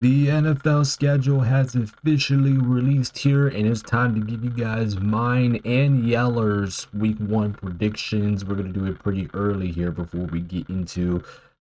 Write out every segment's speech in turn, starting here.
The NFL schedule has officially released here, and it's time to give you guys mine and Yeller's week 1 predictions. We're going to do it pretty early here before we get into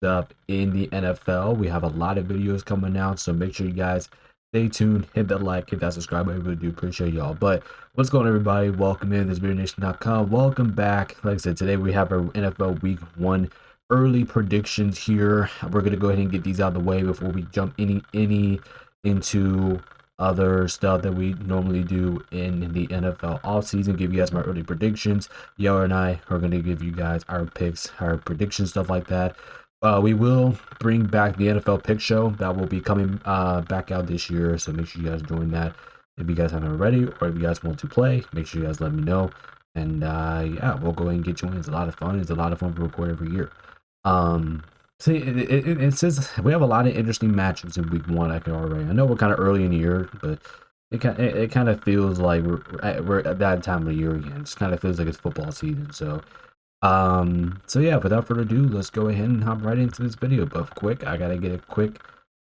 stuff in the NFL. We have a lot of videos coming out, so make sure you guys stay tuned, hit that like, hit that subscribe. I really do appreciate y'all. But what's going on, everybody? Welcome in. This is VeerNation.com. Welcome back. Like I said, today we have our NFL week 1 early predictions here. We're gonna go ahead and get these out of the way before we jump into other stuff that we normally do in the NFL offseason. Give you guys my early predictions. Yeller and I are gonna give you guys our picks, our predictions, stuff like that. We will bring back the NFL pick show that will be coming back out this year, so make sure you guys join that if you guys haven't already, or if you guys want to play. Make sure you guys let me know, and yeah, we'll go ahead and get you in. It's a lot of fun. It's a lot of fun to record every year. See, it says we have a lot of interesting matchups in week 1. I know we're kind of early in the year, but it kind of feels like we're at that time of the year again. It just kind of feels like it's football season. So yeah, without further ado, let's go ahead and hop right into this video. But quick, I gotta get a quick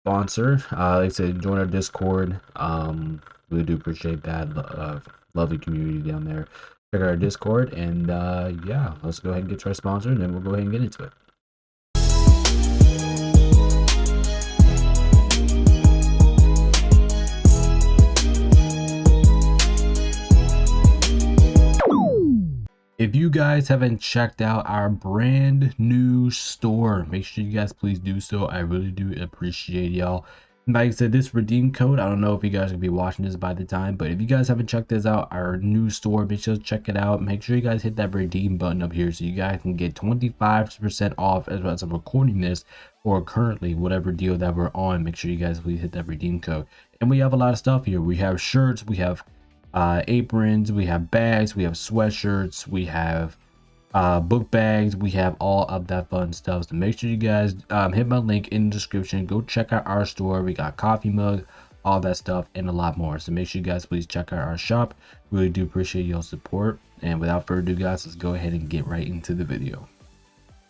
sponsor. Like I said, join our Discord. We do appreciate that. Lovely community down there. Check out our Discord, and yeah, let's go ahead and get to our sponsor, and then we'll go ahead and get into it. If you guys haven't checked out our brand new store, make sure you guys please do so. I really do appreciate y'all. Like I said, this redeem code, I don't know if you guys will be watching this by the time, but if you guys haven't checked this out, our new store, make sure to check it out. Make sure you guys hit that redeem button up here so you guys can get 25% off as I'm recording this, or currently whatever deal that we're on. Make sure you guys please hit that redeem code. And we have a lot of stuff here. We have shirts, we have aprons, we have bags, we have sweatshirts, we have book bags, we have all of that fun stuff. So make sure you guys hit my link in the description. Go check out our store. We got coffee mug, all that stuff, and a lot more. So make sure you guys please check out our shop. Really do appreciate your support. And without further ado, guys, let's go ahead and get right into the video.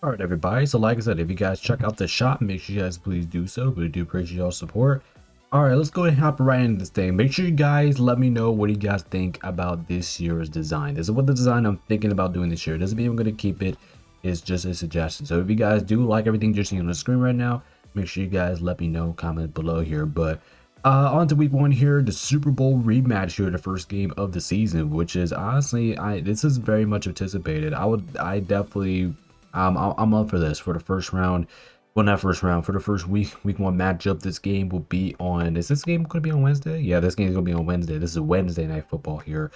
All right, everybody, so like I said, if you guys check out the shop, make sure you guys please do so. We do appreciate your support. All right, let's go ahead and hop right into this thing. Make sure you guys let me know what you guys think about this year's design. This is what the design I'm thinking about doing this year. Doesn't mean I'm going to keep it. It's just a suggestion. So if you guys do like everything you're seeing on the screen right now, make sure you guys let me know, comment below here. But on to week 1 here, the Super Bowl rematch here, the first game of the season, which is honestly, this is very much anticipated. I'm up for this for the first round. Well, not first round, for the first week 1 matchup. This game will be on, is this game going to be on Wednesday? Yeah, this game is going to be on Wednesday. This is Wednesday night football here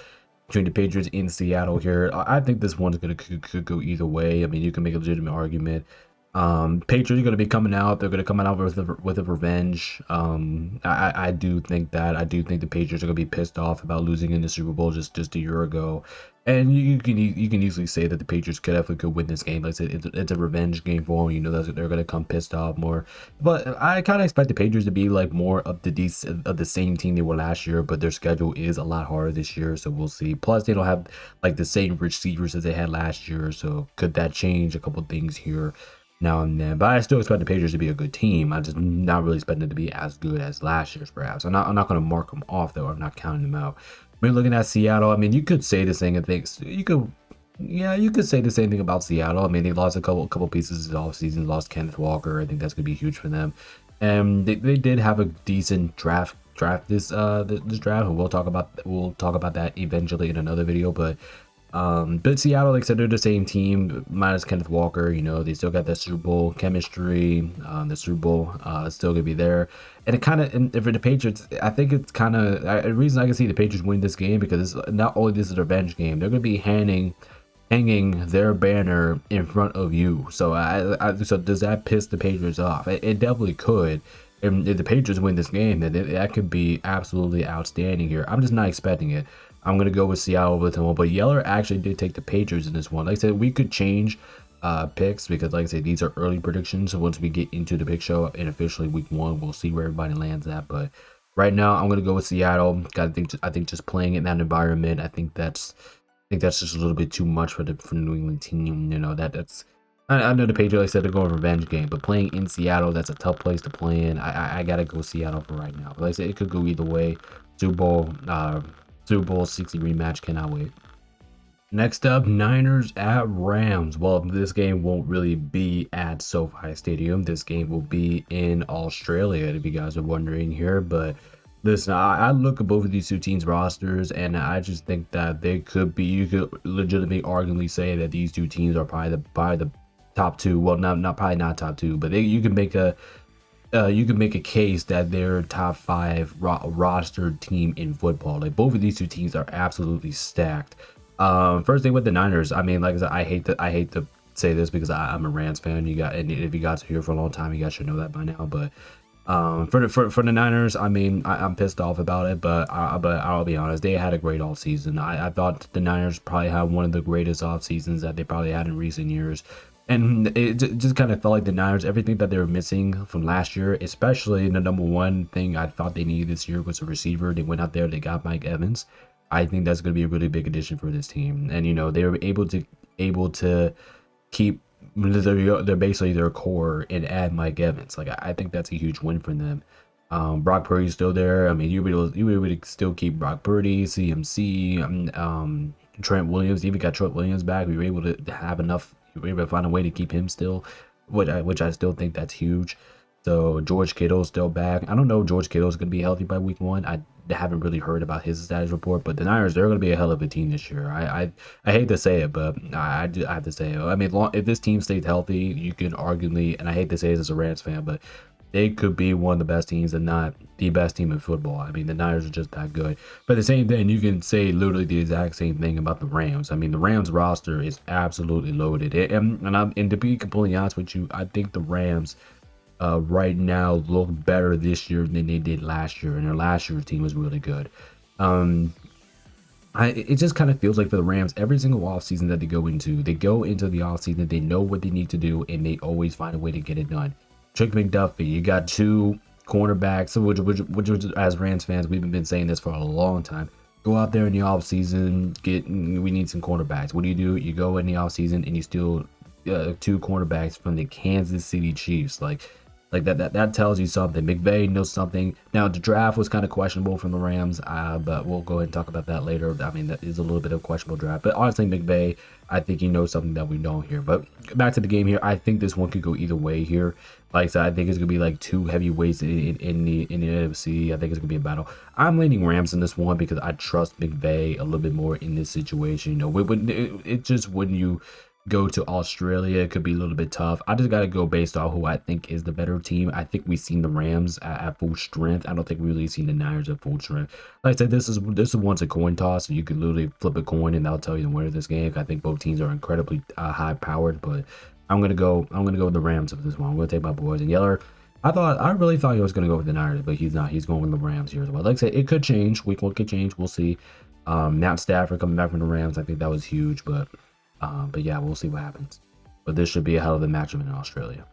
between the Patriots in Seattle here. I think this one's going to could go either way. I mean, you can make a legitimate argument. Patriots are going to be coming out. They're going to come out with a revenge. I do think that. I do think the Patriots are going to be pissed off about losing in the Super Bowl just a year ago. And you can easily say that the Patriots could win this game. Like I said, it's a revenge game for them. You know, they're going to come pissed off more. But I kind of expect the Patriots to be like more of the same team they were last year. But their schedule is a lot harder this year, so we'll see. Plus, they don't have like the same receivers as they had last year. So could that change a couple things here now and then? But I still expect the Patriots to be a good team. I'm just not really expecting them to be as good as last year's, perhaps. I'm not going to mark them off, though. I'm not counting them out. We're looking at Seattle. I mean, you could say the same things. You could say the same thing about Seattle. I mean, they lost a couple pieces this offseason. Lost Kenneth Walker. I think that's gonna be huge for them. And they did have a decent draft this draft, and we'll talk about that eventually in another video. But Seattle, like I said, they're the same team minus Kenneth Walker. You know, they still got that Super Bowl chemistry. The Super Bowl is still gonna be there. And it kind of, and for the Patriots, I think it's kind of the reason I can see the Patriots win this game, because it's not only this is a revenge game, they're gonna be hanging their banner in front of you. So so does that piss the Patriots off? It definitely could. And if the Patriots win this game, then that could be absolutely outstanding here. I'm just not expecting it. I'm going to go with Seattle with him. But Yeller actually did take the Patriots in this one. Like I said, we could change picks, because like I said, these are early predictions. So once we get into the big show and officially week 1, we'll see where everybody lands at. But right now, I'm going to go with Seattle. I think just playing in that environment, I think that's just a little bit too much for the New England team. You know, that's I know the Patriots said they're going revenge game, but playing in Seattle, that's a tough place to play in. I gotta go Seattle for right now. But like I said, it could go either way. Super Bowl, uh, Super Bowl 60 rematch. Cannot wait. Next up, Niners at Rams. Well, this game won't really be at SoFi Stadium. This game will be in Australia, if you guys are wondering here. But listen, I look at both of these two teams' rosters, and I just think that they could be. You could legitimately, arguably say that these two teams are probably the top two. Well, not probably not top two, but you can make a case that they're top five roster team in football. Like both of these two teams are absolutely stacked. First thing with the Niners, I mean, like I said, I hate to say this because I'm a Rams fan. And if you guys are here for a long time, you guys should know that by now. But for the Niners, I mean, I'm pissed off about it, but I'll be honest, they had a great off season. I thought the Niners probably had one of the greatest off seasons that they probably had in recent years. And it just kind of felt like the Niners, everything that they were missing from last year, especially the number one thing I thought they needed this year was a receiver. They went out there, they got Mike Evans. I think that's going to be a really big addition for this team. And, you know, they were able to keep they're basically their core and add Mike Evans. Like, I think that's a huge win for them. Brock Purdy's still there. I mean, you were able to still keep Brock Purdy, CMC, Trent Williams. Even got Trent Williams back. We were able to have enough. We were able to find a way to keep him still, which I still think that's huge. So George Kittle's still back. I don't know if George Kittle's going to be healthy by week 1. I haven't really heard about his status report, but the Niners, they're going to be a hell of a team this year. I hate to say it, but I have to say it. I mean, if this team stays healthy, you can arguably, and I hate to say this as a Rams fan, but they could be one of the best teams and not the best team in football. I mean, the Niners are just that good. But at the same thing, you can say literally the exact same thing about the Rams. I mean, the Rams roster is absolutely loaded. And to be completely honest with you, I think the Rams right now look better this year than they did last year, and their last year's team was really good. It just kind of feels like for the Rams, every single offseason that they go into the offseason, they know what they need to do, and they always find a way to get it done. Trick McDuffie, you got 2 cornerbacks, which as Rams fans, we've been saying this for a long time. Go out there in the offseason, we need some cornerbacks. What do? You go in the offseason and you steal 2 cornerbacks from the Kansas City Chiefs. Like that tells you something. McVay knows something. Now the draft was kind of questionable from the Rams, but we'll go ahead and talk about that later. I mean, that is a little bit of a questionable draft, but honestly, McVay, I think he knows something that we don't here. But back to the game here, I think this one could go either way here. Like I said, I think it's gonna be like 2 heavyweights in the NFC. I think it's gonna be a battle. I'm leaning Rams in this one because I trust McVay a little bit more in this situation. You know, it just when you go to Australia, it could be a little bit tough. I just got to go based on who I think is the better team. I think we've seen the Rams at full strength. I don't think we've really seen the Niners at full strength. Like I said, this is once a coin toss, so you could literally flip a coin and that'll tell you the winner of this game. I think both teams are incredibly high powered, but I'm gonna go with the Rams of this one. I'm gonna take my boys. And Yeller, I really thought he was gonna go with the Niners, but he's not. He's going with the Rams here as well. Like I said, it could change. Week 1 could change. We'll see. Matt Stafford coming back from the Rams, I think that was huge, but yeah, we'll see what happens. But this should be a hell of a matchup in Australia.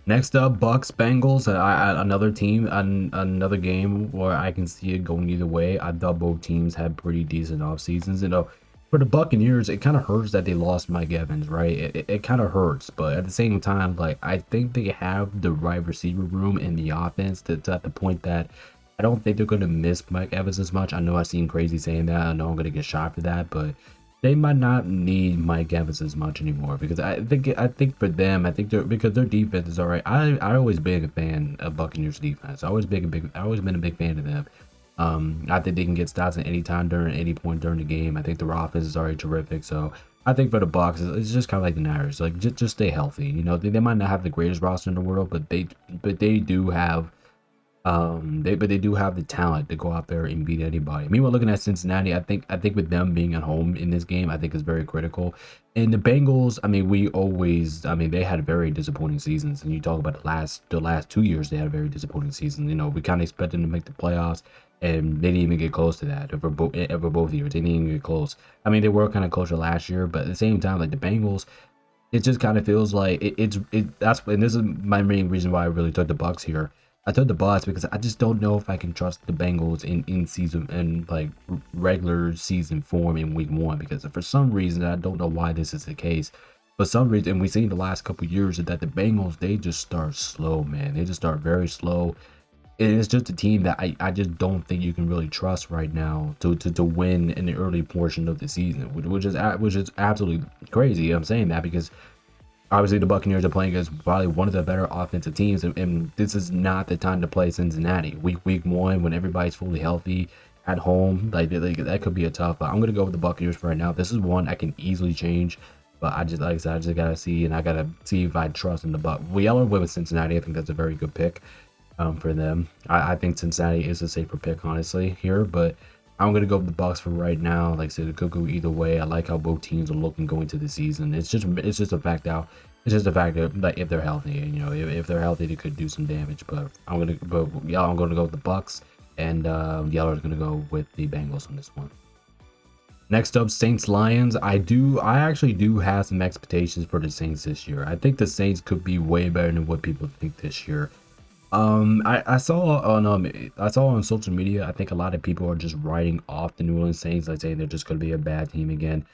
Next up, Bucks Bengals. Another team, another game where I can see it going either way. I thought both teams had pretty decent off seasons. You know, for the Buccaneers, it kind of hurts that they lost Mike Evans, right? It kind of hurts, but at the same time, like I think they have the right receiver room in the offense that's at the point that I don't think they're going to miss Mike Evans as much. I know I seem crazy saying that. I know I'm going to get shot for that, but they might not need Mike Evans as much anymore because I think for them, because their defense is all right. I always been a fan of Buccaneers defense. I always been a big fan of them. I think they can get stops at any time during any point during the game. I think their offense is already terrific. So I think for the Bucs, it's just kind of like the Niners. Like just stay healthy. You know, they might not have the greatest roster in the world, but they do have. They do have the talent to go out there and beat anybody. Meanwhile, looking at Cincinnati, I think with them being at home in this game, I think is very critical. And the Bengals, I mean, they had very disappointing seasons. And you talk about the last 2 years, they had a very disappointing season. You know, we kind of expected them to make the playoffs, and they didn't even get close to that over both years. They didn't even get close. I mean, they were kind of closer last year, but at the same time, like the Bengals, it just kind of feels like and this is my main reason why I really took the Bucs here. I took the Bucs because I just don't know if I can trust the Bengals in season and like regular season form in week 1 because for some reason I don't know why this is the case. For some reason, and we've seen the last couple years that the Bengals, they just start slow, man. They just start very slow. And it's just a team that I just don't think you can really trust right now to win in the early portion of the season, which is absolutely crazy. I'm saying that because obviously the Buccaneers are playing against probably one of the better offensive teams, and this is not the time to play Cincinnati. Week one, when everybody's fully healthy at home, like that could be a tough. But I'm gonna go with the Buccaneers for right now. This is one I can easily change, but I just, like I said, I just gotta see, and I gotta see if I trust in the Buck. We all went with Cincinnati. I think that's a very good pick for them. I think Cincinnati is a safer pick, honestly, here, but I'm gonna go with the Bucks for right now. Like I said, it could go either way. I like how both teams are looking going into the season. It's just a fact out. It's just a fact that, like, if they're healthy, you know, if they're healthy, they could do some damage. But I'm gonna go with the Bucks, and y'all are gonna go with the Bengals on this one. Next up, Saints Lions. I actually do have some expectations for the Saints this year. I think the Saints could be way better than what people think this year. I saw on social media, I think a lot of people are just writing off the New Orleans Saints, like saying they're just going to be a bad team again.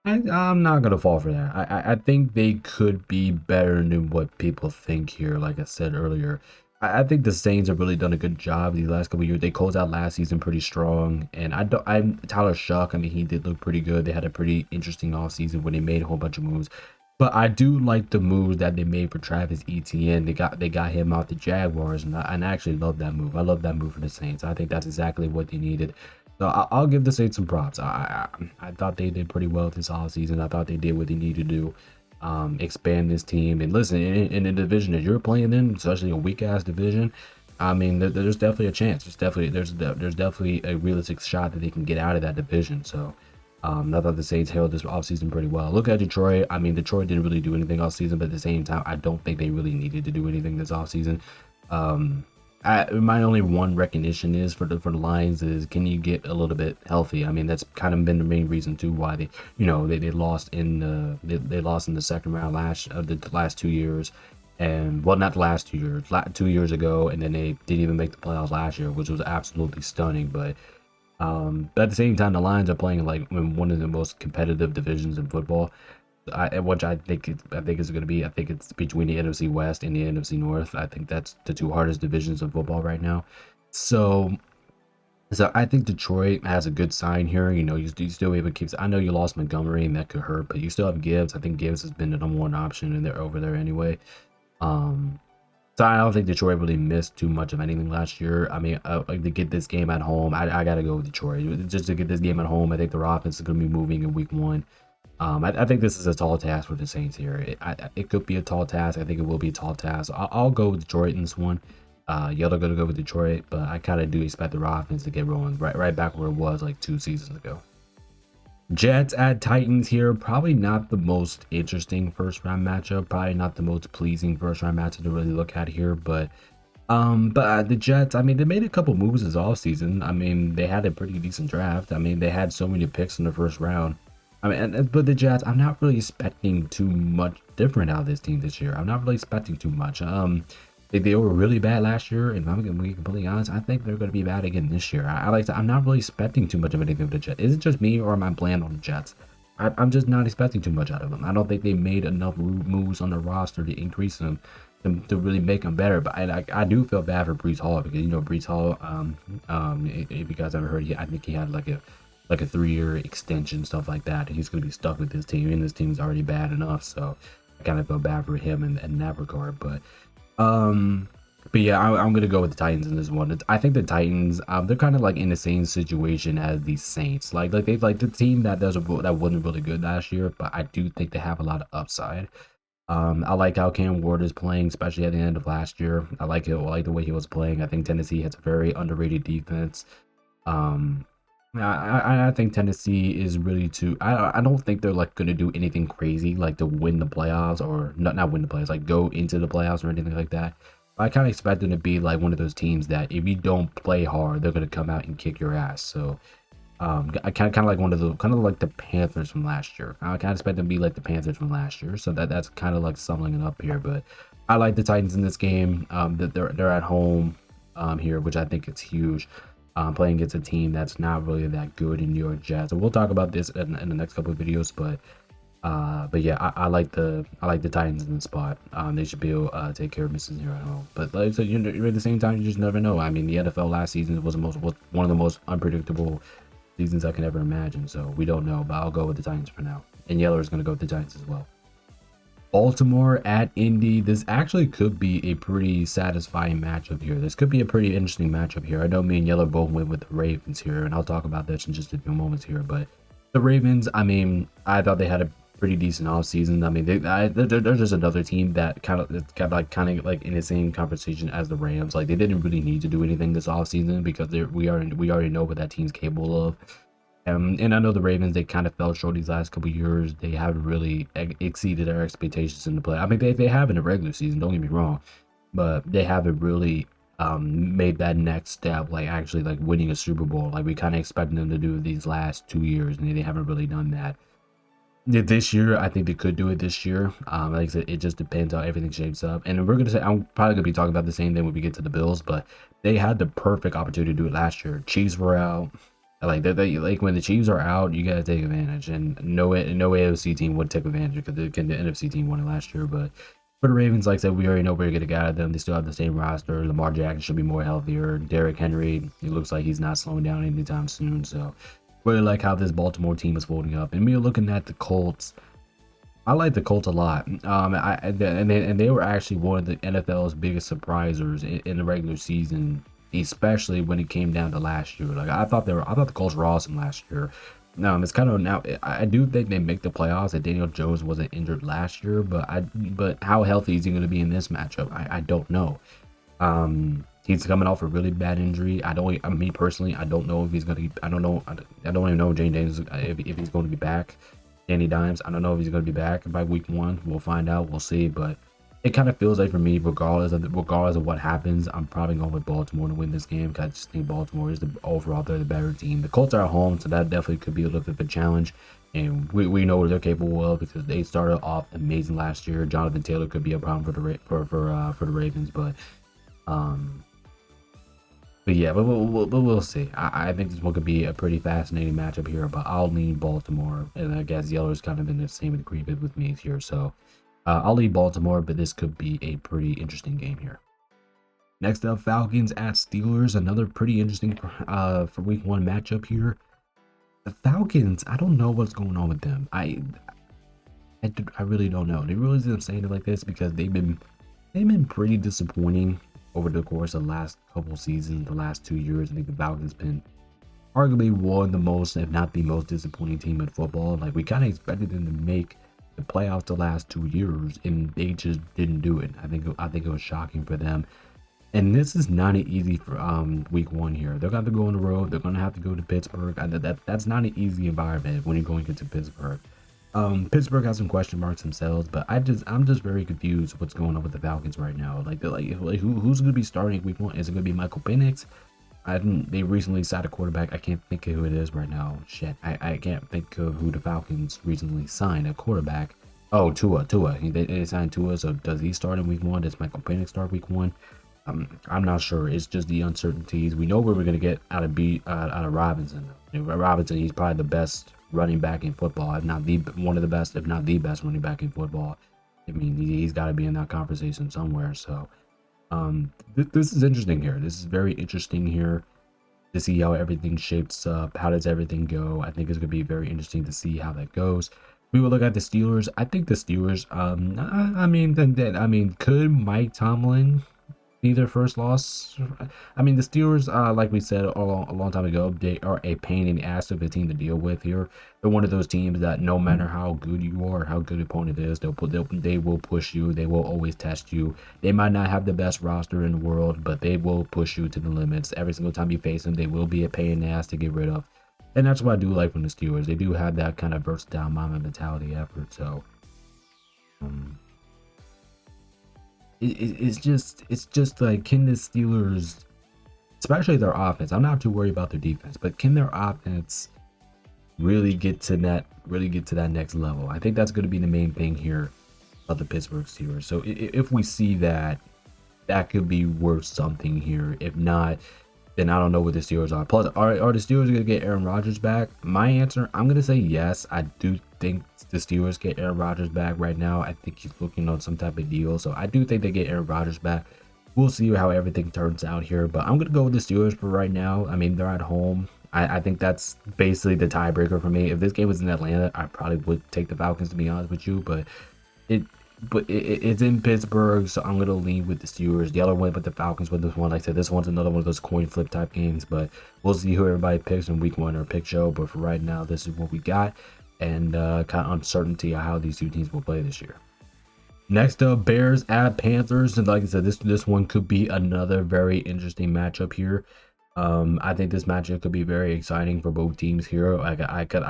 I'm not gonna fall for that. I think they could be better than what people think here. Like I said earlier, I think the Saints have really done a good job these last couple of years. They closed out last season pretty strong, and I'm Tyler Shuck. I mean, he did look pretty good. They had a pretty interesting offseason when they made a whole bunch of moves. But I do like the moves that they made for Travis Etienne. They got him out the Jaguars, and I actually love that move. I love that move for the Saints. I think that's exactly what they needed. So I'll give the Saints some props. I thought they did pretty well this offseason. I thought they did what they needed to do. Expand this team. And listen, in the division that you're playing in, especially a weak ass division, I mean, there's definitely a chance. There's definitely a realistic shot that they can get out of that division. So I thought the Saints held this offseason pretty well. Look at Detroit. I mean, Detroit didn't really do anything offseason, but at the same time, I don't think they really needed to do anything this offseason. My only one recognition is for the Lions is, can you get a little bit healthy? I mean, that's kind of been the main reason too why they lost in the second round the last 2 years, and well, not the last 2 years, 2 years ago, and then they didn't even make the playoffs last year, which was absolutely stunning. But at the same time, the Lions are playing like in one of the most competitive divisions in football. Which I think it's going to be. I think it's between the NFC West and the NFC North. I think that's the two hardest divisions of football right now. So I think Detroit has a good sign here. You know, you still able to keep. I know you lost Montgomery and that could hurt, but you still have Gibbs. I think Gibbs has been the number one option, and they're over there anyway. So I don't think Detroit really missed too much of anything last year. I mean, like, to get this game at home, I got to go with Detroit. Just to get this game at home, I think their offense is going to be moving in week one. I think this is a tall task for the Saints here. It could be a tall task. I think it will be a tall task. I'll go with Detroit in this one. Y'all are going to go with Detroit, but I kind of do expect their offense to get rolling right back where it was like 2 seasons ago. Jets at Titans here. Probably not the most interesting first round matchup. Probably not the most pleasing first round matchup to really look at here. But the Jets, I mean, they made a couple moves this offseason. I mean, they had a pretty decent draft. I mean, they had so many picks in the first round. I mean, but the Jets, I'm not really expecting too much different out of this team this year. I'm not really expecting too much. They were really bad last year, and I'm going to be completely honest. I think they're going to be bad again this year. I'm not really expecting too much of anything with the Jets. Is it just me, or am I bland on the Jets? I'm just not expecting too much out of them. I don't think they made enough moves on the roster to increase them to really make them better. But I do feel bad for Breece Hall, because, you know, Breece Hall, if you guys ever heard, I think he had like a 3-year extension, stuff like that. He's going to be stuck with this team, and this team's already bad enough. So I kind of feel bad for him in that regard. But yeah, I'm going to go with the Titans in this one. I think the Titans, they're kind of like in the same situation as the Saints. Like the team that wasn't really good last year, but I do think they have a lot of upside. I like how Cam Ward is playing, especially at the end of last year. I like it. I like the way he was playing. I think Tennessee has a very underrated defense. I think Tennessee is really too. I don't think they're like going to do anything crazy like to win the playoffs, or not win the playoffs, like go into the playoffs or anything like that. I kind of expect them to be like one of those teams that if you don't play hard, they're going to come out and kick your ass. So I kind of like like the Panthers from last year. I kind of expect them to be like the Panthers from last year. So that's kind of like summing it up here. But I like the Titans in this game. That they're at home here, which I think it's huge. Playing against a team that's not really that good in New York Jets. So we'll talk about this in the next couple of videos, but But yeah, I like the Titans in the spot. They should be able to take care of business here at home. But like I said, at the same time, you just never know. I mean, the NFL last season was one of the most unpredictable seasons I can ever imagine. So we don't know, but I'll go with the Titans for now. And Yeller is going to go with the Giants as well. Baltimore at Indy. This actually could be a pretty satisfying matchup here. This could be a pretty interesting matchup here. I know me and Yeller both went with the Ravens here, and I'll talk about this in just a few moments here. But the Ravens, I mean, I thought they had a pretty decent offseason. I mean, they're just another team that kind of in the same conversation as the Rams. Like, they didn't really need to do anything this offseason because we already know what that team's capable of. And I know the Ravens, they kind of fell short these last couple years. They haven't really exceeded their expectations in the play. I mean, they have in the regular season, don't get me wrong, but they haven't really made that next step, like actually like winning a Super Bowl, like we kind of expected them to do these last 2 years, and they haven't really done that. This year, I think they could do it this year. Like I said, it just depends how everything shapes up. And we're gonna say, I'm probably gonna be talking about the same thing when we get to the Bills, but they had the perfect opportunity to do it last year. Chiefs were out. Like they like when the Chiefs are out, you gotta take advantage, and no AFC team would take advantage because the NFC team won it last year. But for the Ravens, like I said, we already know we're gonna get out of them. They still have the same roster. Lamar Jackson should be more healthier. Derrick Henry, it looks like he's not slowing down anytime soon. So really like how this Baltimore team is folding up. And me looking at the Colts, I like the Colts a lot. And they were actually one of the NFL's biggest surprisers in the regular season, especially when it came down to last year. Like I thought the Colts were awesome last year. It's kind of now. I do think they make the playoffs. And Daniel Jones wasn't injured last year, but how healthy is he going to be in this matchup? I don't know. He's coming off a really bad injury. Me personally, I don't know if he's going to. I don't know. I don't even know if Jane Daniels if he's going to be back. Danny Dimes, I don't know if he's going to be back by week 1. We'll find out. We'll see, but it kind of feels like for me, regardless of what happens, I'm probably going with Baltimore to win this game because I just think Baltimore is they're the better team. The Colts are at home, so that definitely could be a little bit of a challenge, and we know what they're capable of because they started off amazing last year. Jonathan Taylor could be a problem for the Ravens, but yeah, but we'll see. I think this one could be a pretty fascinating matchup here, but I'll lean Baltimore, and I guess Yeller's kind of in the same agreement with me here, so I'll leave Baltimore, but this could be a pretty interesting game here. Next up, Falcons at Steelers, another pretty interesting for week 1 matchup here. The Falcons, I don't know what's going on with them. I really don't know. They really didn't say it like this because they've been pretty disappointing over the course of the last couple seasons, the last 2 years. I think the Falcons been arguably one of the most, if not the most disappointing team in football. Like we kind of expected them to make the playoffs the last 2 years, and they just didn't do it. I think it was shocking for them. And this is not an easy for week 1 here. They're going to go on the road. They're going to have to go to Pittsburgh. That's not an easy environment when you're going into Pittsburgh. Pittsburgh has some question marks themselves, but I'm just very confused what's going on with the Falcons right now. Like who's going to be starting week 1? Is it going to be Michael Penix? They recently signed a quarterback. I can't think of who it is right now. Shit, I can't think of who the Falcons recently signed a quarterback. Oh, Tua. They signed Tua. So does he start in week 1? Does Michael Penix start week 1? I'm not sure. It's just the uncertainties. We know what we're gonna get out of Robinson. Robinson, he's probably the best running back in football, if not one of the best, if not the best running back in football. I mean, he's got to be in that conversation somewhere. So, this is interesting here. This is very interesting here to see how everything shapes up. How does everything go? I think it's gonna be very interesting to see how that goes. We will look at the Steelers. I think the Steelers. I mean, could Mike Tomlin be their first loss? I mean, the Steelers, like we said a long time ago, they are a pain in the ass of a team to deal with here. They're one of those teams that no matter how good you are, how good opponent is, they will push you. They will always test you. They might not have the best roster in the world, but they will push you to the limits. Every single time you face them, they will be a pain in the ass to get rid of. And that's what I do like from the Steelers. They do have that kind of versatile mama mentality effort. So, it's just like, can the Steelers, especially their offense, I'm not too worried about their defense, but can their offense really get to that next level? I think that's going to be the main thing here of the Pittsburgh Steelers. So if we see that could be worth something here. If not, then I don't know what the Steelers are. Plus, are the Steelers going to get Aaron Rodgers back? My answer, I'm going to say yes. I do think the Steelers get Aaron Rodgers back right now. I think he's looking on some type of deal. So I do think they get Aaron Rodgers back. We'll see how everything turns out here. But I'm going to go with the Steelers for right now. I mean, they're at home. I think that's basically the tiebreaker for me. If this game was in Atlanta, I probably would take the Falcons, to be honest with you. But it's in Pittsburgh, so I'm going to lean with the Steelers. The other one with the Falcons with this one. Like I said, this one's another one of those coin flip type games. But we'll see who everybody picks in week 1 or pick show. But for right now, this is what we got. And kind of uncertainty on how these two teams will play this year. Next up, Bears at Panthers. And like I said, this one could be another very interesting matchup here. I think this matchup could be very exciting for both teams here. I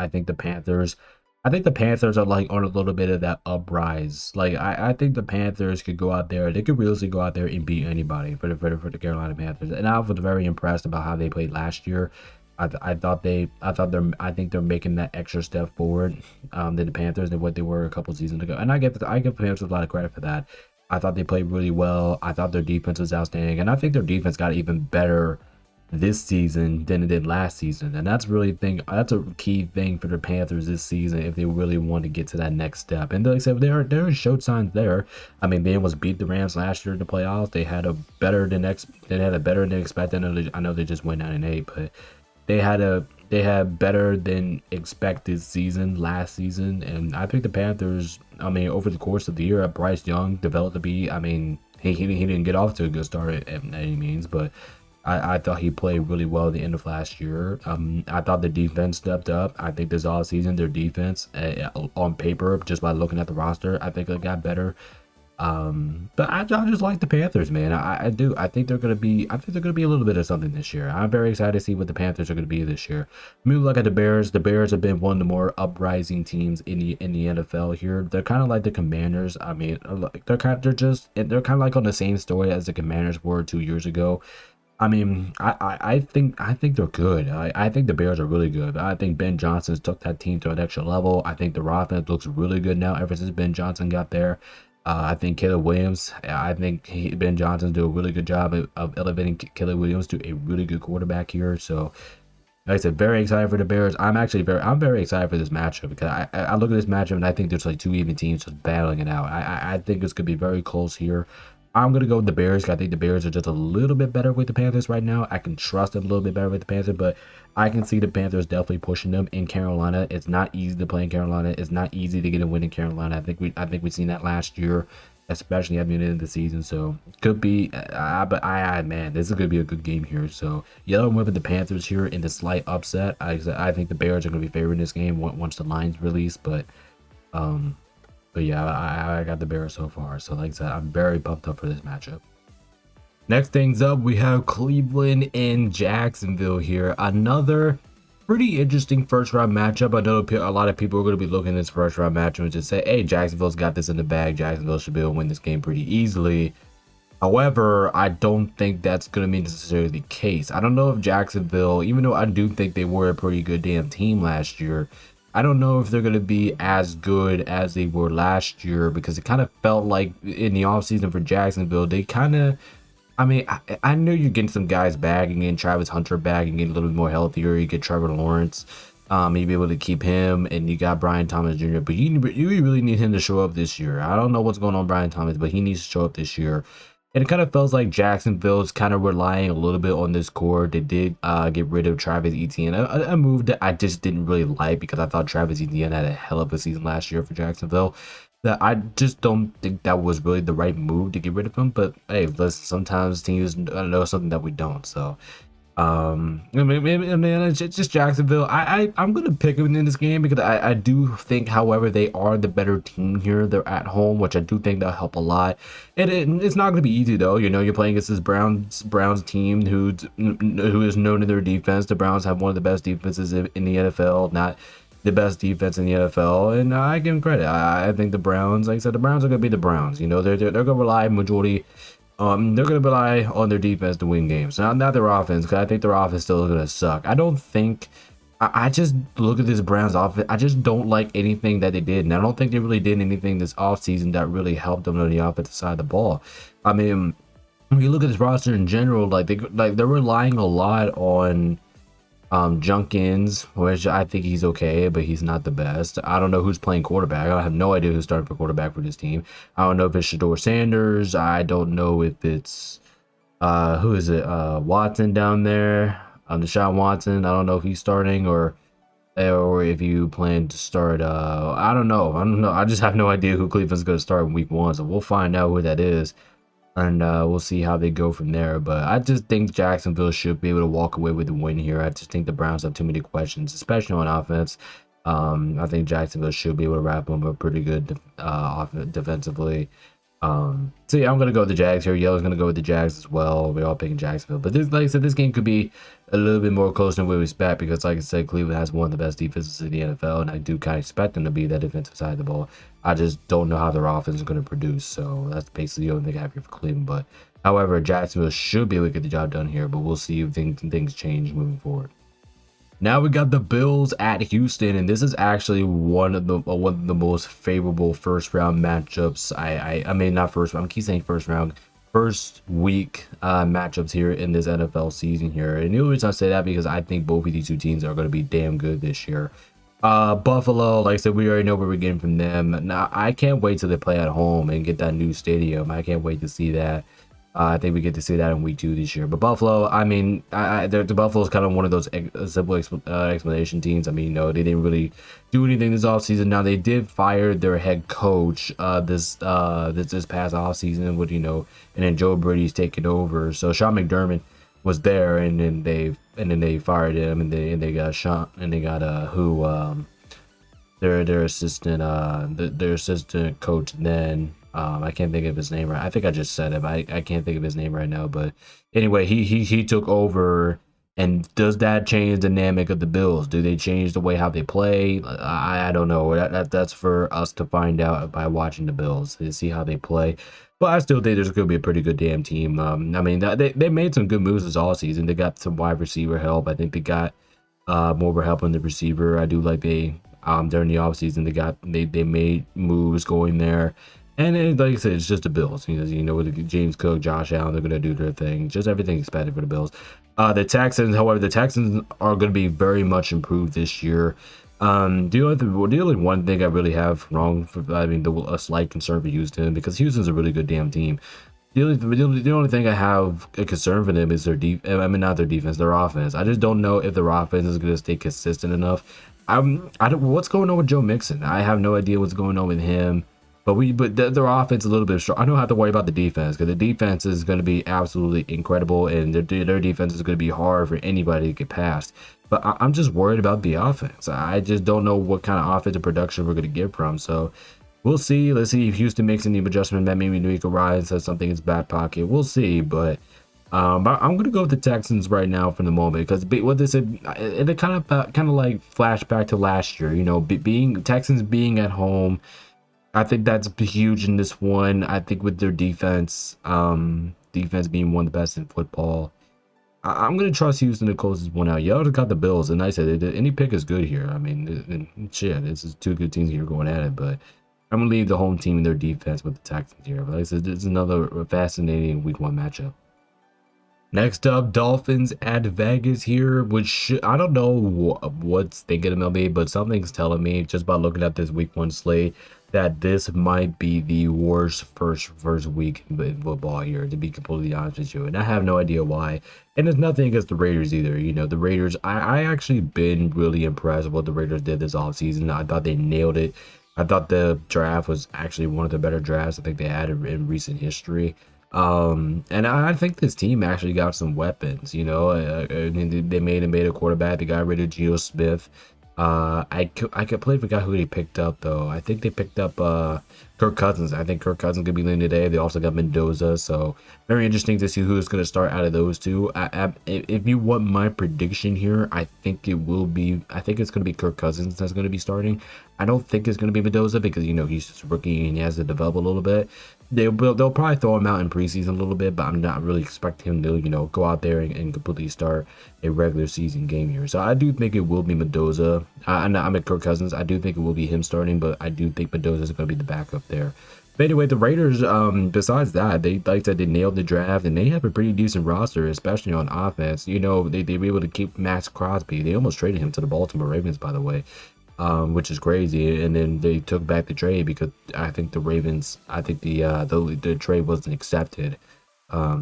think the Panthers are like on a little bit of that uprise. Like I think the Panthers could go out there. They could really go out there and beat anybody for the Carolina Panthers. And I was very impressed about how they played last year. I think they're making that extra step forward than the Panthers than what they were a couple seasons ago. And I give the Panthers a lot of credit for that. I thought they played really well. I thought their defense was outstanding, and I think their defense got even better this season than it did last season. And that's a key thing for the Panthers this season if they really want to get to that next step. And like I said, there showed signs there. I mean, they almost beat the Rams last year in the playoffs. They had a better than expected. I know they just went 9-8, but they had better than expected season last season. And I think the Panthers, I mean, over the course of the year, Bryce Young developed to be, I mean, he didn't get off to a good start at any means, but I thought he played really well at the end of last year. I thought the defense stepped up. I think this offseason, their defense, on paper, just by looking at the roster, I think it got better. But I just like the Panthers, man. I do. I think they're gonna be a little bit of something this year. I'm very excited to see what the Panthers are gonna be this year. When we look at the Bears. The Bears have been one of the more uprising teams in the NFL here. They're kind of like the Commanders. I mean, they're kind of like on the same story as the Commanders were 2 years ago. I mean, I think they're good. I think the Bears are really good. I think Ben Johnson's took that team to an extra level. I think their offense looks really good now ever since Ben Johnson got there. I think Caleb Williams, Ben Johnson's do a really good job of elevating Caleb Williams to a really good quarterback here. So, like I said, very excited for the Bears. I'm very excited for this matchup because I look at this matchup and I think there's like two even teams just battling it out. I think it's going to be very close here. I'm going to go with the Bears. I think the Bears are just a little bit better with the Panthers right now. I can trust them a little bit better with the Panthers, but I can see the Panthers definitely pushing them in Carolina. It's not easy to play in Carolina. It's not easy to get a win in Carolina. I think we've seen that last year, especially at the end of the season. So could be, man, this is going to be a good game here. So yellow went with the Panthers here in the slight upset. I think the Bears are going to be favoring this game once the line's released, but yeah, I got the Bears so far. So like I said, I'm very pumped up for this matchup. Next things up, we have Cleveland and Jacksonville here. Another pretty interesting first round matchup. I know a lot of people are going to be looking at this first round matchup and just say, hey, Jacksonville's got this in the bag. Jacksonville should be able to win this game pretty easily. However, I don't think that's going to be necessarily the case. I don't know if Jacksonville, even though I do think they were a pretty good damn team last year, I don't know if they're going to be as good as they were last year, because it kind of felt like in the offseason for Jacksonville, they kind of, I mean, I know you're getting some guys back and getting Travis Hunter back and getting a little bit more healthier. You get Trevor Lawrence, you'll be able to keep him, and you got Brian Thomas Jr., but you really need him to show up this year. I don't know what's going on with Brian Thomas, but he needs to show up this year. And it kind of feels like Jacksonville's kind of relying a little bit on this core. They did get rid of Travis Etienne, a move that I just didn't really like, because I thought Travis Etienne had a hell of a season last year for Jacksonville. That I just don't think that was really the right move to get rid of him. But hey, listen, sometimes teams know something that we don't. So, I mean, it's just Jacksonville. I'm gonna pick them in this game because I do think, however, they are the better team here. They're at home, which I do think that'll help a lot. It's not gonna be easy though. You know, you're playing against this Browns team who is known in their defense. The Browns have one of the best defenses in the NFL, not the best defense in the NFL, and I give them credit. I think the Browns, like I said, the Browns are gonna be the Browns. You know, they're gonna rely majority. They're going to rely on their defense to win games, not their offense, because I think their offense still is going to suck. I don't think, I just look at this Browns offense, I just don't like anything that they did, and I don't think they really did anything this offseason that really helped them on the offensive side of the ball. I mean, when you look at this roster in general, like they're relying a lot on Junkins, which I think he's okay, but he's not the best. I don't know who's playing quarterback. I have no idea who's starting for quarterback for this team. I don't know if it's Shador Sanders. I don't know if it's who is it? Watson down there. Deshaun Watson. I don't know if he's starting or if you plan to start. I don't know. I don't know. I just have no idea who Cleveland's going to start in week 1. So we'll find out who that is. And we'll see how they go from there. But I just think Jacksonville should be able to walk away with the win here. I just think the Browns have too many questions, especially on offense. I think Jacksonville should be able to wrap them up pretty good defensively. So yeah, I'm gonna go with the Jags here. Yellow's gonna go with the Jags as well. We're all picking Jacksonville, but this, like I said, this game could be a little bit more close than we expect because, like I said, Cleveland has one of the best defenses in the NFL, and I do kind of expect them to be that defensive side of the ball. I just don't know how their offense is going to produce, so that's basically the only thing I have here for Cleveland. But however, Jacksonville should be able to get the job done here, but we'll see if things change moving forward. Now we got the Bills at Houston, and this is actually one of the most favorable first round matchups. I mean not first round. I keep saying first round, first week matchups here in this NFL season here. And the only reason I say that because I think both of these two teams are going to be damn good this year. Buffalo, like I said, we already know what we're getting from them. Now I can't wait till they play at home and get that new stadium. I can't wait to see that. I think we get to see that in week 2 this year. But Buffalo, I mean, the Buffalo is kind of one of those simple explanation teams. I mean, you know, they didn't really do anything this offseason. Now, they did fire their head coach this past offseason with, you know, and then Joe Brady's taking over. So Sean McDermott was there, and then they fired him, and they got Sean, and they got their assistant coach then. I can't think of his name right. I think I just said it. I can't think of his name right now. But anyway, he took over. And does that change the dynamic of the Bills? Do they change the way how they play? I don't know. That's for us to find out by watching the Bills to see how they play. But I still think there's going to be a pretty good damn team. I mean, they made some good moves this all season. They got some wide receiver help. I think they got more help on the receiver. I do like during the offseason they made moves going there. And like I said, it's just the Bills. You know, with James Cook, Josh Allen, they're going to do their thing. Just everything expected for the Bills. The Texans, however, the Texans are going to be very much improved this year. The only one thing I really have wrong for, a slight concern for Houston, because Houston's a really good damn team. The only thing I have a concern for them is not their defense, their offense. I just don't know if their offense is going to stay consistent enough. What's going on with Joe Mixon? I have no idea what's going on with him. But their offense is a little bit strong. I don't have to worry about the defense because the defense is going to be absolutely incredible, and their defense is going to be hard for anybody to get past. But I'm just worried about the offense. I just don't know what kind of offensive production we're going to get from. So we'll see. Let's see if Houston makes any adjustment. That maybe Nico Ryan says something in his back pocket. We'll see. But I'm going to go with the Texans right now for the moment because what they said, it kind of like flashback to last year. You know, Texans being at home. I think that's huge in this one. I think with their defense, defense being one of the best in football, I'm going to trust Houston to close this one out. Y'all got the Bills, and I said any pick is good here. I mean, shit, this is two good teams here going at it, but I'm going to leave the home team and their defense with the Texans here. But like I said, this is another fascinating week 1 matchup. Next up, Dolphins at Vegas here, which I don't know what's thinking about me, but something's telling me just by looking at this week 1 slate that this might be the worst first week in football here, to be completely honest with you. And I have no idea why. And there's nothing against the Raiders either. You know, the Raiders, I actually been really impressed with what the Raiders did this offseason. I thought they nailed it. I thought the draft was actually one of the better drafts I think they had in recent history. And I think this team actually got some weapons, you know. They made a quarterback. They got rid of Geno Smith. I completely forgot who they picked up though. I think they picked up Kirk Cousins. I think Kirk Cousins could be leading today. They also got Mendoza, so very interesting to see who's going to start out of those two. If you want my prediction here, I think it's going to be Kirk Cousins that's going to be starting. I don't think it's going to be Mendoza because, you know, he's just a rookie and he has to develop a little bit. They'll probably throw him out in preseason a little bit, but I'm not really expecting him to, you know, go out there and completely start a regular season game here. So I do think it will be Mendoza. I'm at Kirk Cousins. I do think it will be him starting, but I do think Mendoza is going to be the backup there. But anyway, the Raiders, besides that, they like that they nailed the draft and they have a pretty decent roster, especially on offense. You know, they were able to keep Max Crosby. They almost traded him to the Baltimore Ravens, by the way, which is crazy. And then they took back the trade because I think the Ravens, I think the trade wasn't accepted.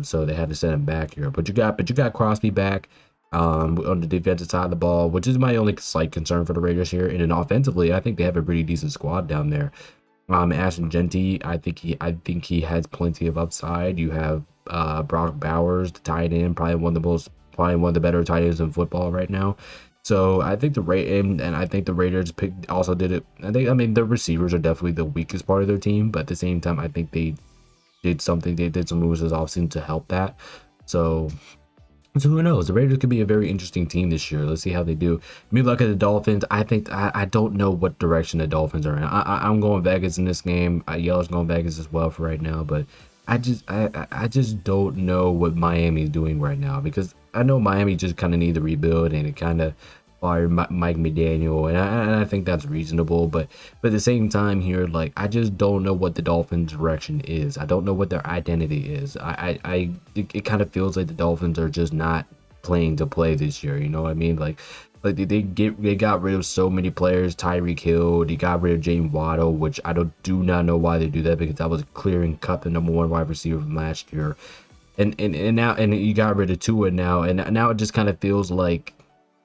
So they had to send him back here. But you got Crosby back on the defensive side of the ball, which is my only slight concern for the Raiders here. And then offensively, I think they have a pretty decent squad down there. Ashton Genty, I think he has plenty of upside. You have Brock Bowers, the tight end, probably one of the better tight ends in football right now. So I think and I think the Raiders also did it. I mean the receivers are definitely the weakest part of their team, but at the same time I think they did something. They did some moves this offseason to help that. So who knows? The Raiders could be a very interesting team this year. Let's see how they do. Me look at the Dolphins. I don't know what direction the Dolphins are in. I'm going Vegas in this game. Yellow's going Vegas as well for right now. But I just don't know what Miami is doing right now, because I know Miami just kind of need to rebuild, and it kind of fired Mike McDaniel, and I think that's reasonable. But at the same time here, like, I just don't know what the Dolphins' direction is. I don't know what their identity is. It kind of feels like the Dolphins are just not playing to play this year. You know what I mean? Like they got rid of so many players. Tyreek Hill, they got rid of James Waddle, which I do not know why they do that, because that was clear and cut the #1 wide receiver from last year. And now you got rid of Tua now, and now it just kind of feels like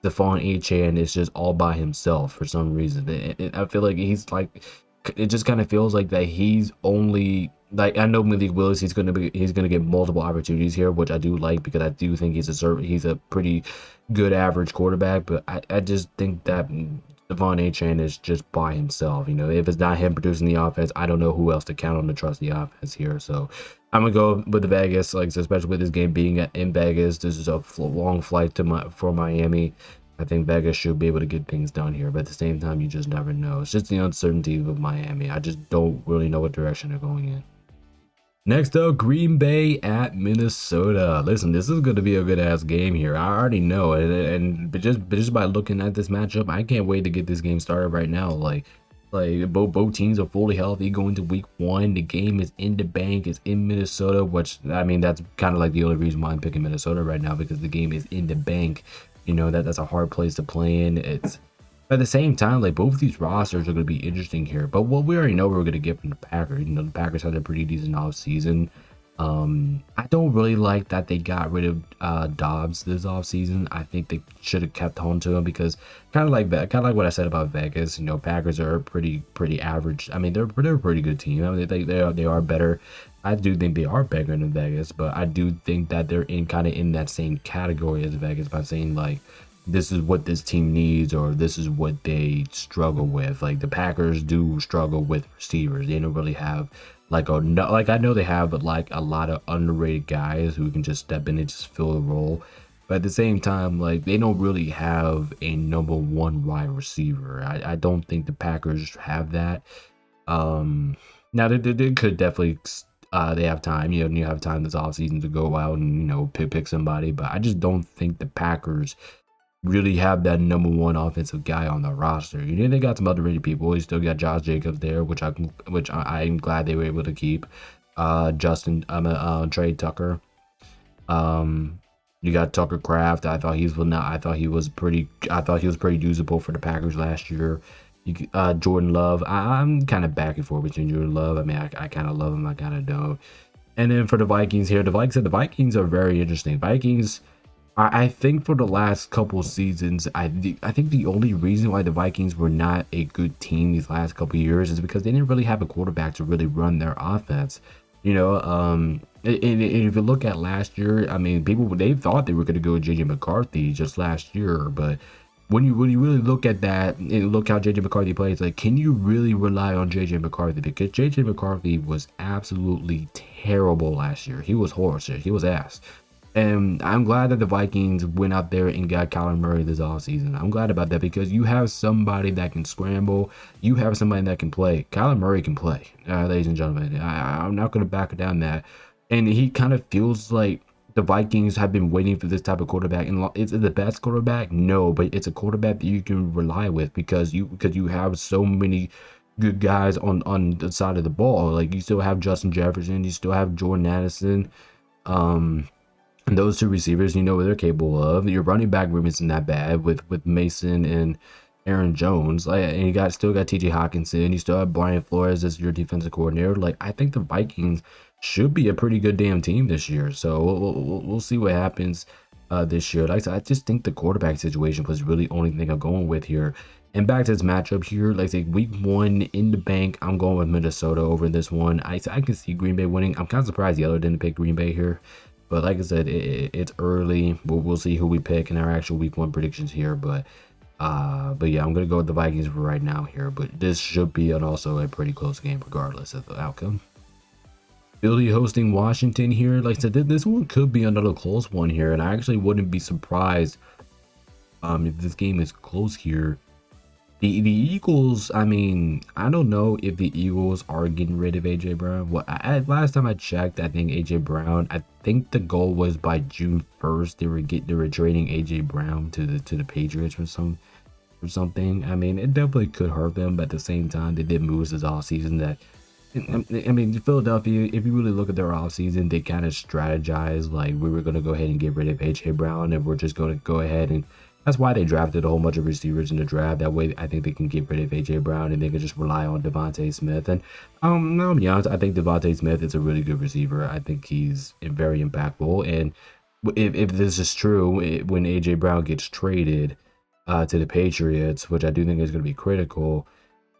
Stephon Achane is just all by himself for some reason. I feel like it just kind of feels like that he's only, like, I know Malik Willis, he's gonna get multiple opportunities here, which I do like, because I do think he's a pretty good average quarterback. But I just think that Stephon Achane is just by himself. You know, if it's not him producing the offense, I don't know who else to count on to trust the offense here. So I'm gonna go with the Vegas, like, especially with this game being in Vegas. This is a long flight for Miami. I think Vegas should be able to get things done here, but at the same time, you just never know. It's just the uncertainty of Miami. I just don't really know what direction they're going in. Next up, Green Bay at Minnesota. Listen, this is going to be a good ass game here. I already know it, but just by looking at this matchup, I can't wait to get this game started right now. Like both teams are fully healthy going to week 1. The game is in the bank. It's in Minnesota, which, I mean, that's kind of like the only reason why I'm picking Minnesota right now, because the game is in the bank. You know, that's a hard place to play in. But at the same time, like, both of these rosters are going to be interesting here. But what we already know we're going to get from the Packers. You know, the Packers had a pretty decent offseason. I don't really like that they got rid of Dobbs this offseason. I think they should have kept on to him, because kind of like what I said about Vegas. You know, Packers are pretty average. I mean, they're a pretty good team. I mean, they are better. I do think they are better than Vegas, but I do think that they're kind of in that same category as Vegas, by saying, like, this is what this team needs, or this is what they struggle with. Like, the Packers do struggle with receivers. They don't really have I know they have, but like, a lot of underrated guys who can just step in and just fill the role. But at the same time, like, they don't really have a #1 wide receiver. I don't think the Packers have that. Now they could definitely, they have time. You know, you have time this offseason to go out and, you know, pick somebody. But I just don't think the Packers really have that #1 offensive guy on the roster. You know, they got some underrated people. You still got Josh Jacobs there, which I'm glad they were able to keep. Trey Tucker. You got Tucker Kraft. I thought he was pretty usable for the Packers last year. Jordan Love. I'm kind of back and forth between Jordan Love. I mean, I kind of love him. I kind of don't. And then for the Vikings here, the Vikings are very interesting. Vikings, I think for the last couple seasons, I think the only reason why the Vikings were not a good team these last couple years is because they didn't really have a quarterback to really run their offense. You know, and if you look at last year, I mean, they thought they were going to go with JJ McCarthy just last year, but when you really look at that and look how JJ McCarthy plays, like, can you really rely on JJ McCarthy? Because JJ McCarthy was absolutely terrible last year. He was horse. He was ass. And I'm glad that the Vikings went out there and got Kyler Murray this offseason. I'm glad about that, because you have somebody that can scramble. You have somebody that can play. Kyler Murray can play, ladies and gentlemen. I'm not going to back down that. And he kind of feels like the Vikings have been waiting for this type of quarterback. And is it the best quarterback? No, but it's a quarterback that you can rely with, because you have so many good guys on the side of the ball. Like you still have Justin Jefferson, you still have Jordan Addison. And those two receivers, you know what they're capable of. Your running back room isn't that bad with Mason and Aaron Jones. Like, and you still got T.J. Hawkinson. You still have Brian Flores as your defensive coordinator. Like, I think the Vikings should be a pretty good damn team this year. So we'll see what happens this year. Like I said, I just think the quarterback situation was really the only thing I'm going with here. And back to this matchup here, like I say, week 1 in the bank, I'm going with Minnesota over this one. I can see Green Bay winning. I'm kind of surprised Yeller didn't pick Green Bay here. But like I said, it's early. We'll see who we pick in our actual week 1 predictions here. But yeah, I'm gonna go with the Vikings for right now here. But this should be also a pretty close game regardless of the outcome. Philly hosting Washington here. Like I said, this one could be another close one here, and I actually wouldn't be surprised if this game is close here. The Eagles, I mean, I don't know if the Eagles are getting rid of AJ Brown. Well, last time I checked, I think AJ Brown, I think the goal was by June 1st they were trading AJ Brown to the Patriots or something. I mean, it definitely could hurt them, but at the same time, they did moves this offseason that I mean, Philadelphia, if you really look at their offseason, they kind of strategized like we were going to go ahead and get rid of AJ Brown, and we're just going to go ahead and that's why they drafted a whole bunch of receivers in the draft. That way, I think they can get rid of AJ Brown and they can just rely on Devontae Smith. And I'll be honest, I think Devontae Smith is a really good receiver. I think he's very impactful. And if this is true, when AJ Brown gets traded to the Patriots, which I do think is going to be critical,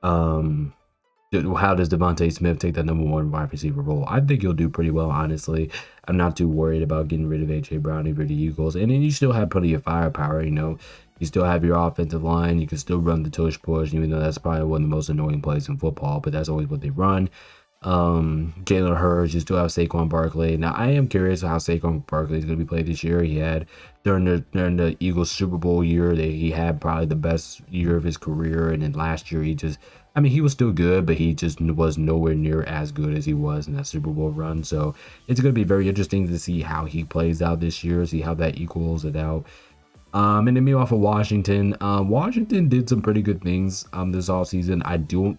how does Devontae Smith take that #1 wide receiver role? I think he'll do pretty well, honestly. I'm not too worried about getting rid of AJ Brown over the Eagles. And then you still have plenty of firepower, you know. You still have your offensive line. You can still run the tush push, even though that's probably one of the most annoying plays in football, but that's always what they run. Jalen Hurts, you still have Saquon Barkley. Now, I am curious how Saquon Barkley is going to be played this year. He had, during the Eagles Super Bowl year, he had probably the best year of his career. And then last year, I mean, he was still good, but he just was nowhere near as good as he was in that Super Bowl run. So it's going to be very interesting to see how he plays out this year, see how that equals it out. And then meanwhile for Washington, Washington did some pretty good things this offseason.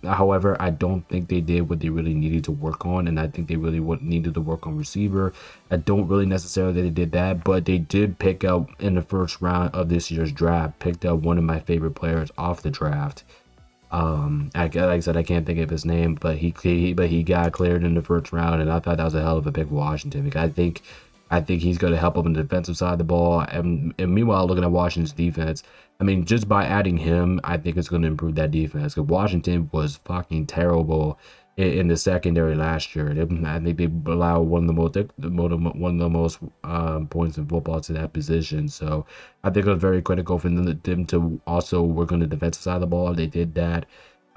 However, I don't think they did what they really needed to work on, and I think they really needed to work on receiver. I don't really necessarily think they did that, but they did pick up in the first round of this year's draft, picked up one of my favorite players off the draft. Like I said, I can't think of his name, but he got cleared in the first round, and I thought that was a hell of a pick for Washington because I think he's going to help them on the defensive side of the ball. And meanwhile, looking at Washington's defense, I mean, just by adding him, I think it's going to improve that defense. Because Washington was fucking terrible in the secondary last year. I think they allowed one of the most points in football to that position. So I think it was very critical for them to also work on the defensive side of the ball. They did that.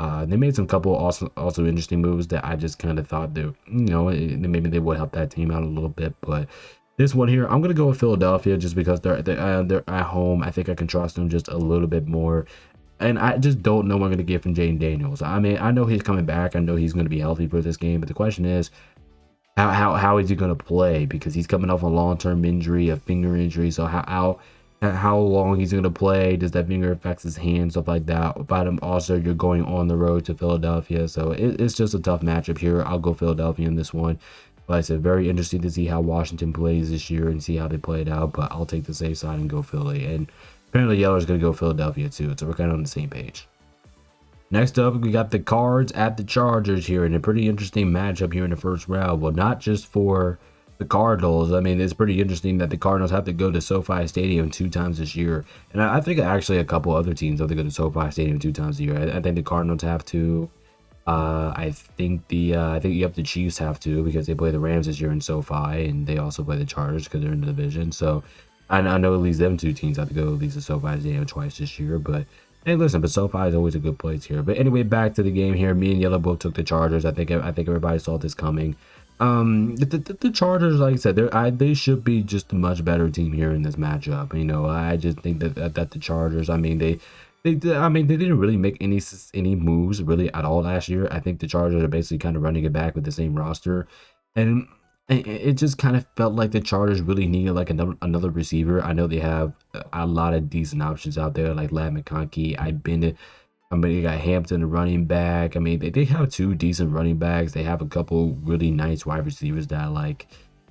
They made some couple also interesting moves that I just kind of thought that, you know, maybe they would help that team out a little bit, but. This one here, I'm going to go with Philadelphia just because they're at home. I think I can trust them just a little bit more. And I just don't know what I'm going to get from Jaden Daniels. I mean, I know he's coming back. I know he's going to be healthy for this game. But the question is, how is he going to play? Because he's coming off a long-term injury, a finger injury. So how long he's going to play? Does that finger affect his hand? Stuff like that. But also, you're going on the road to Philadelphia. So it's just a tough matchup here. I'll go Philadelphia in this one. Like I said, very interesting to see how Washington plays this year and see how they play it out. But I'll take the safe side and go Philly. And apparently Yeller's going to go Philadelphia too. So we're kind of on the same page. Next up, we got the Cards at the Chargers here. And a pretty interesting matchup here in the first round. Well, not just for the Cardinals. I mean, it's pretty interesting that the Cardinals have to go to SoFi Stadium 2 times this year. And I think actually a couple other teams have to go to SoFi Stadium 2 times a year. I think the Cardinals have to. I think you have the Chiefs have to because they play the Rams this year in SoFi, and they also play the Chargers because they're in the division. So I know at least them 2 teams have to go at least to SoFi Stadium twice this year. But hey, listen, but SoFi is always a good place here. But anyway, back to the game here. Me and Yellow both took the Chargers. I think everybody saw this coming. The Chargers, like I said, they should be just a much better team here in this matchup. You know, I just think that the Chargers, I mean, they didn't really make any moves really at all last year. I think the Chargers are basically kind of running it back with the same roster, and it just kind of felt like the Chargers really needed like another receiver. I know they have a lot of decent options out there like Ladd McConkey. I mean, they got Hampton, the running back. I mean, they have two decent running backs. They have a couple really nice wide receivers that I like,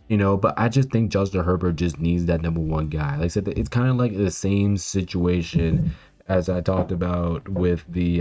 but I just think Justin Herbert just needs that number one guy. Like I said, it's kind of like the same situation as I talked about with the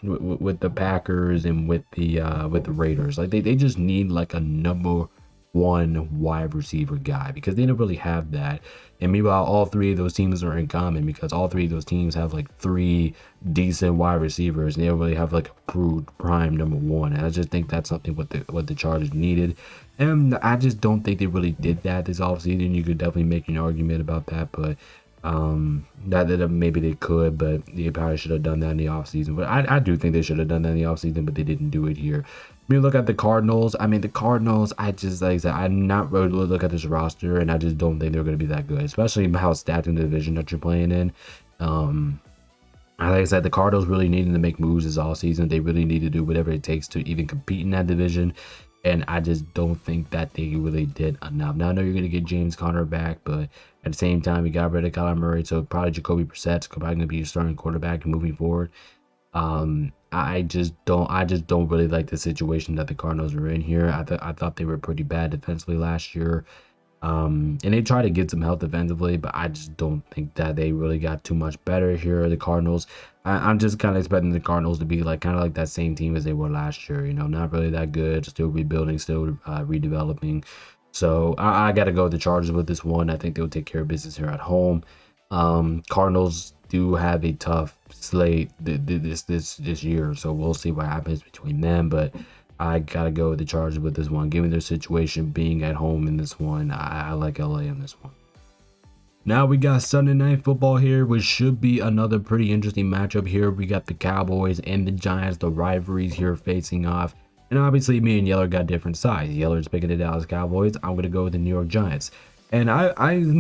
with the Packers and with the Raiders. Like they just need like a number one wide receiver guy because they don't really have that. And meanwhile, all three of those teams are in common because all three of those teams have like three decent wide receivers and they don't really have like a prime number one. And I just think that's something what the Chargers needed. And I just don't think they really did that this offseason. You could definitely make an argument about that, but that maybe they could, but they probably should have done that in the offseason. But I do think they should have done that in the offseason, but they didn't do it here. When you look at the Cardinals, I mean, the Cardinals, I just, like I said, I'm not really look at this roster, and I just don't think they're going to be that good, especially how stacked in the division that you're playing in. Like I said, the Cardinals really needed to make moves this offseason. They really need to do whatever it takes to even compete in that division. And I just don't think that they really did enough. Now, I know you're going to get James Conner back, but at the same time, you got rid of Kyler Murray. So probably Jacoby Brissett's probably going to be your starting quarterback moving forward. I just don't really like the situation that the Cardinals are in here. I thought they were pretty bad defensively last year. And they try to get some help defensively, but I just don't think that they really got too much better here. The Cardinals, I'm just kind of expecting the Cardinals to be like kind of like that same team as they were last year. Not really that good, still rebuilding, still redeveloping. So I got to go with the Chargers with this one. I think they'll take care of business here at home. Cardinals do have a tough slate this year, so we'll see what happens between them, but I gotta go with the Chargers with this one. Given their situation being at home in this one, I like LA in this one. Now we got Sunday Night Football here, which should be another pretty interesting matchup here. We got the Cowboys and the Giants, the rivalries here facing off. And obviously me and Yeller got different sides. Yeller's picking the Dallas Cowboys. I'm gonna go with the New York Giants. And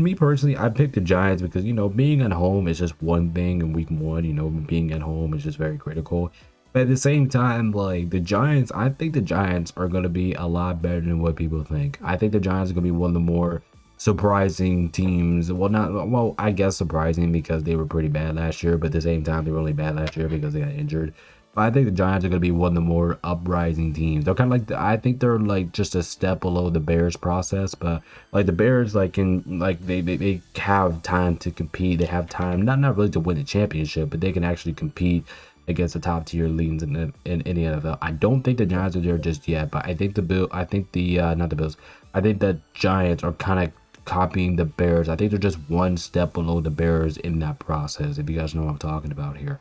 me personally, I picked the Giants because, being at home is just one thing in week one. Being at home is just very critical. But at the same time, like the Giants, I think the Giants are going to be a lot better than what people think. I think the Giants are going to be one of the more surprising teams. Well, I guess surprising because they were pretty bad last year, but at the same time, they were only bad last year because they got injured. But I think the Giants are going to be one of the more uprising teams. They're kind of like, I think they're like just a step below the Bears process, but like the Bears, they have time to compete. They have time, not really to win the championship, but they can actually compete against the top tier leagues in the NFL. I don't think the Giants are there just yet, but I think I think the Giants are kind of copying the Bears. I think they're just one step below the Bears in that process, if you guys know what I'm talking about here.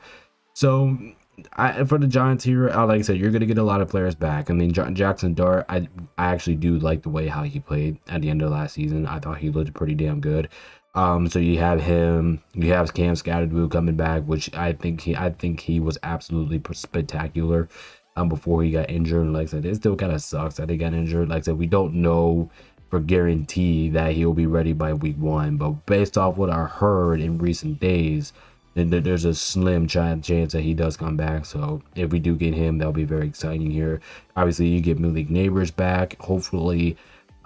So for the Giants here, like I said, you're going to get a lot of players back. I mean, Jackson Dart, I actually do like the way how he played at the end of last season. I thought he looked pretty damn good. So you have him, you have Cam Scattergood coming back, which I think he was absolutely spectacular before he got injured. Like I said, it still kind of sucks that he got injured. Like I said, we don't know for guarantee that he'll be ready by week one, but based off what I heard in recent days, then there's a slim chance that he does come back. So if we do get him, that'll be very exciting here. Obviously, you get Malik Neighbors back, hopefully.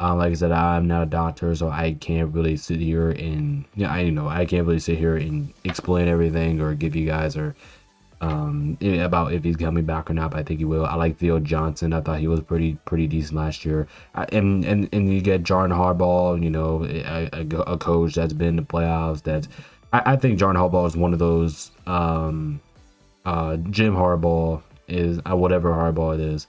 Like I said, I'm not a doctor, so I can't really sit here and I can't really sit here and explain everything or give you guys about if he's coming back or not. But I think he will. I like Theo Johnson. I thought he was pretty decent last year. And you get John Harbaugh, a coach that's been in the playoffs. I think John Harbaugh is one of those. Jim Harbaugh is whatever Harbaugh it is.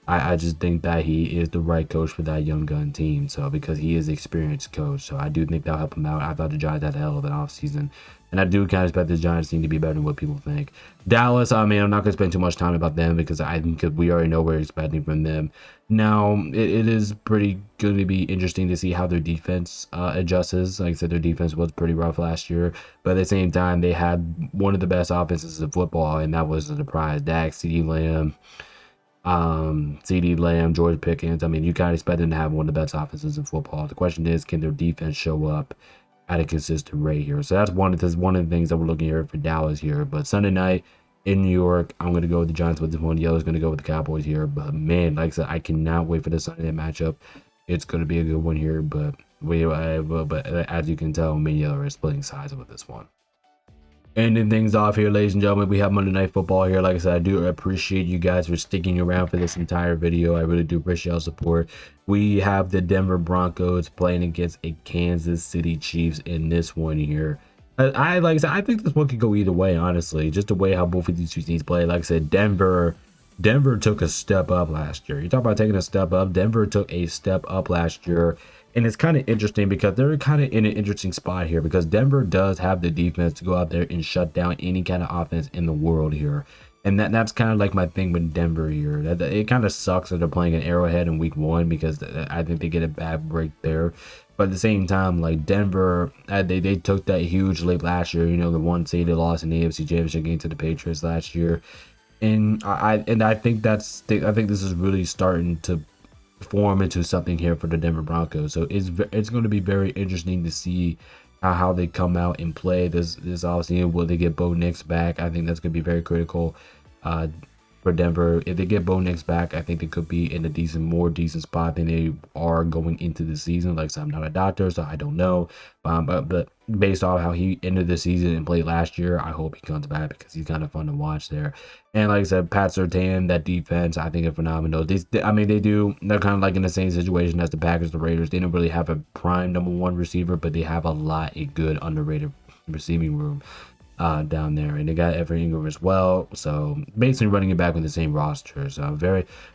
I just think that he is the right coach for that young gun team. So because he is an experienced coach, so I do think that'll help him out. I thought the Giants had a hell of an offseason, and I do kind of expect the Giants team to be better than what people think. Dallas, I mean, I'm not going to spend too much time about them because we already know what we're expecting from them. Now, it is pretty going to be interesting to see how their defense adjusts. Like I said, their defense was pretty rough last year, but at the same time, they had one of the best offenses in football, and that was a surprise. Dak, CD Lamb, George Pickens. I mean, you kind of expect them to have one of the best offenses in football. The question is, can their defense show up at a consistent rate here? So that's one of the things that we're looking here for Dallas here. But Sunday night in New York, I'm going to go with the Giants with this one. Yellow's going to go with the Cowboys here. But man, like I said, I cannot wait for the Sunday night matchup. It's going to be a good one here. But as you can tell, me and Yellow are splitting sides with this one. Ending things off here, ladies and gentlemen, we have Monday Night Football here. Like I said, I do appreciate you guys for sticking around for this entire video. I really do appreciate your support. We have the Denver Broncos playing against a Kansas City Chiefs in this one here. Like I said, I think this one could go either way, honestly. Just the way how both of these two teams play. Like I said, Denver took a step up last year. You talk about taking a step up. Denver took a step up last year. And it's kind of interesting because they're kind of in an interesting spot here because Denver does have the defense to go out there and shut down any kind of offense in the world here. And that's kind of like my thing with Denver here. It kind of sucks that they're playing an Arrowhead in week 1 because I think they get a bad break there. But at the same time, like Denver, they took that huge leap last year. You know, the 1 seed they lost in the AFC Championship game to the Patriots last year. And I think I think this is really starting to form into something here for the Denver Broncos. So it's going to be very interesting to see how they come out and play this offseason. Will they get Bo Nix back? I think that's going to be very critical for Denver. If they get Bo Nix back, I think they could be in a more decent spot than they are going into the season. Like I said, I'm not a doctor, so I don't know. But based off how he ended the season and played last year, I hope he comes back because he's kind of fun to watch there. And like I said, Pat Surtain, that defense, I think is phenomenal. They're kind of like in the same situation as the Packers, the Raiders. They don't really have a prime #1 receiver, but they have a good underrated receiving room down there, and they got Everett Ingram as well. So basically running it back with the same roster. So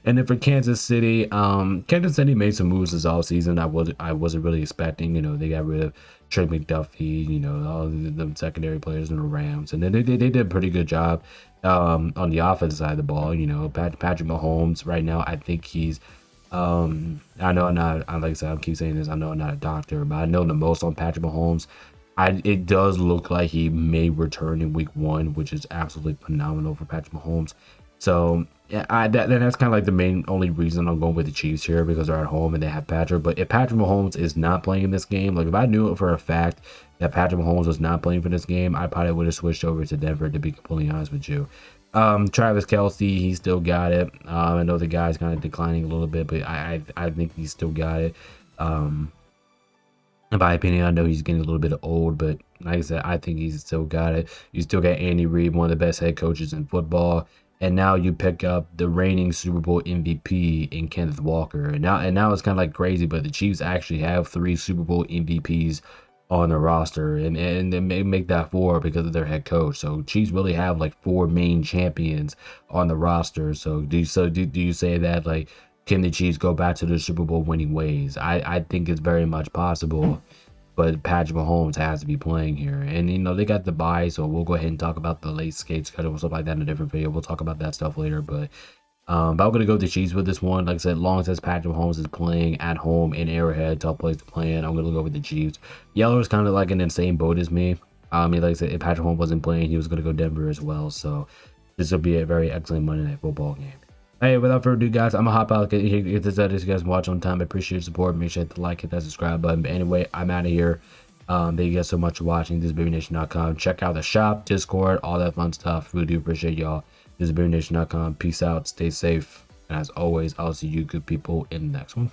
and then for Kansas City, Kansas City made some moves this offseason I wasn't really expecting. You know, they got rid of Trey McDuffie, you know, all the secondary players in the Rams, and then they did a pretty good job on the offensive side of the ball. You know, Patrick Mahomes right now, I think he's I know like I said, I keep saying this, I know I'm not a doctor, but I know the most on Patrick Mahomes. It does look like he may return in week 1, which is absolutely phenomenal for Patrick Mahomes. So yeah, that's kind of like the only reason I'm going with the Chiefs here, because they're at home and they have Patrick. But if Patrick Mahomes is not playing in this game, like if I knew it for a fact that Patrick Mahomes was not playing for this game, I probably would have switched over to Denver, to be completely honest with you. Travis Kelce, he still got it. I know the guy's kind of declining a little bit, but I think he still got it. In my opinion, I know he's getting a little bit old, but like I said, I think he's still got it. You still got Andy Reid, one of the best head coaches in football, and now you pick up the reigning Super Bowl MVP in Kenneth Walker. And now it's kind of like crazy, but the Chiefs actually have 3 Super Bowl MVPs on the roster, and they may make that 4 because of their head coach. So Chiefs really have like 4 main champions on the roster. So do you say that, like, can the Chiefs go back to their Super Bowl winning ways? I think it's very much possible, but Patrick Mahomes has to be playing here. And, you know, they got the bye, so we'll go ahead and talk about the late skate schedule and stuff like that in a different video. We'll talk about that stuff later, but I'm going to go with the Chiefs with this one. Like I said, long as Patrick Mahomes is playing at home in Arrowhead, tough place to play in, I'm going to go with the Chiefs. Yeller is kind of like in the same boat as me. I mean, like I said, if Patrick Mahomes wasn't playing, he was going to go Denver as well. So this will be a very excellent Monday Night Football game. Hey, without further ado, guys, I'm gonna hop out, get this out. You guys can watch on time. I appreciate your support. Make sure to hit the like, hit that subscribe button. But anyway, I'm out of here. Thank you guys so much for watching. This is BabyNation.com. Check out the shop, Discord, all that fun stuff. Really do appreciate y'all. This is BabyNation.com. Peace out. Stay safe. And as always, I'll see you good people in the next one.